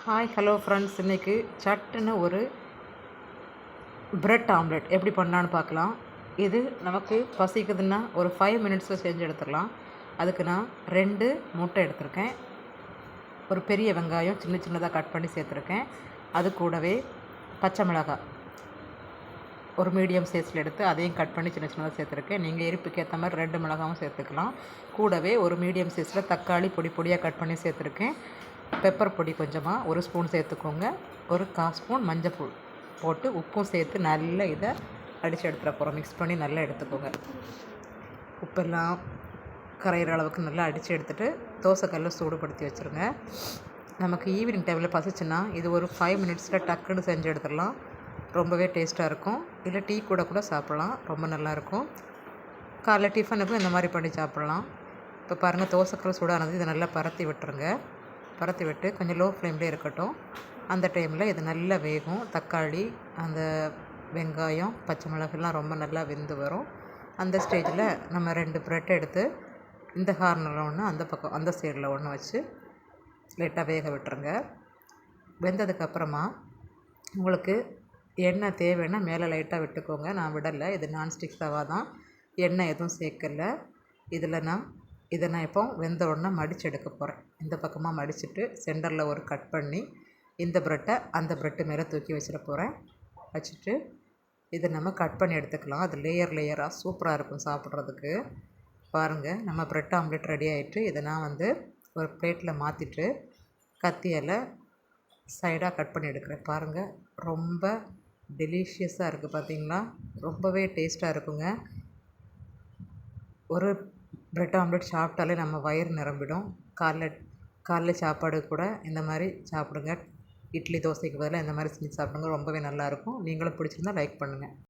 Hi hello friends, இன்றைக்கி சட்டுன்னு ஒரு பிரெட் ஆம்லெட் எப்படி பண்ணலான்னு பார்க்கலாம். இது நமக்கு பசிக்குதுன்னா ஒரு 5 மினிட்ஸில் செஞ்சு எடுத்துடலாம். அதுக்கு நான் 2 முட்டை எடுத்திருக்கேன். ஒரு பெரிய வெங்காயம் சின்ன சின்னதாக கட் பண்ணி சேர்த்துருக்கேன். அது கூடவே பச்சை மிளகாய் ஒரு மீடியம் சைஸில் எடுத்து அதையும் கட் பண்ணி சின்ன சின்னதாக சேர்த்துருக்கேன். நீங்கள் எரிப்புக்கு ஏற்ற மாதிரி 2 மிளகாவும் சேர்த்துக்கலாம். கூடவே ஒரு மீடியம் சைஸில் தக்காளி பொடி பொடியாக கட் பண்ணி சேர்த்துருக்கேன். பெப்பர் பொடி கொஞ்சமாக 1 ஸ்பூன் சேர்த்துக்கோங்க. ஒரு 1/4 ஸ்பூன் மஞ்சள் போட்டு உப்பும் சேர்த்து நல்லா இதை அடித்து எடுத்துட போகிறோம். மிக்ஸ் பண்ணி நல்லா எடுத்துக்கோங்க. உப்பெல்லாம் கரையிற அளவுக்கு நல்லா அடித்து எடுத்துகிட்டு தோசைக்கல்ல சூடுபடுத்தி வச்சுருங்க. நமக்கு ஈவினிங் டைமில் பசிச்சுன்னா இது ஒரு 5 மினிட்ஸில் டக்குன்னு செஞ்சு எடுத்துடலாம். ரொம்பவே டேஸ்ட்டாக இருக்கும். இல்லை டீ கூட சாப்பிட்லாம், ரொம்ப நல்லாயிருக்கும். காலைல டிஃபனுக்கும் இந்த மாதிரி பண்ணி சாப்பிட்லாம். இப்போ பாருங்கள், தோசைக்கல் சூடானது இதை நல்லா பரத்தி விட்டுருங்க. பரத்தி விட்டு கொஞ்சம் லோ ஃப்ளேம்லேயே இருக்கட்டும். அந்த டைமில் இது நல்லா வேகும். தக்காளி, அந்த வெங்காயம், பச்சை மிளகாய்லாம் ரொம்ப நல்லா வெந்து வரும். அந்த ஸ்டேஜில் நம்ம 2 ப்ரெட் எடுத்து இந்த கார்னரில் ஒன்று, அந்த பக்கம் அந்த சைடில் ஒன்று வச்சு லைட்டாக வேக விட்டுருங்க. வெந்ததுக்கப்புறமா உங்களுக்கு எண்ணெய் தேவைன்னா மேலே லைட்டாக விட்டுக்கோங்க. நான் விடலை, இது நான்ஸ்டிக் தவா தான், எண்ணெய் எதுவும் சேர்க்கலை. இதை நான் இப்போ வெந்த உடனே மடித்து எடுக்க போகிறேன். இந்த பக்கமாக மடிச்சுட்டு சென்டரில் ஒரு கட் பண்ணி இந்த ப்ரெட்டை அந்த ப்ரெட்டு மேலே தூக்கி வச்சிட போகிறேன். வச்சுட்டு இதை நம்ம கட் பண்ணி எடுத்துக்கலாம். அது லேயராக சூப்பராக இருக்கும் சாப்பிட்றதுக்கு. பாருங்கள், நம்ம ப்ரெட் ஆம்லெட் ரெடி ஆகிட்டு இதை நான் ஒரு பிளேட்டில் மாற்றிட்டு கத்தியால் சைடாக கட் பண்ணி எடுக்கிறேன். பாருங்கள், ரொம்ப டெலிஷியஸாக இருக்குது. பார்த்திங்களா, ரொம்பவே டேஸ்ட்டாக இருக்குங்க. ஒரு பிரெட் ஆம்லெட் சாப்பிட்டாலே நம்ம வயிறு நிரம்பிடும். காலைல சாப்பாடு கூட இந்த மாதிரி சாப்பிடுங்க. இட்லி தோசைக்கு பதிலாக இந்த மாதிரி செஞ்சு சாப்பிடுங்க. ரொம்பவே நல்லாயிருக்கும். நீங்களும் பிடிச்சிருந்தா லைக் பண்ணுங்கள்.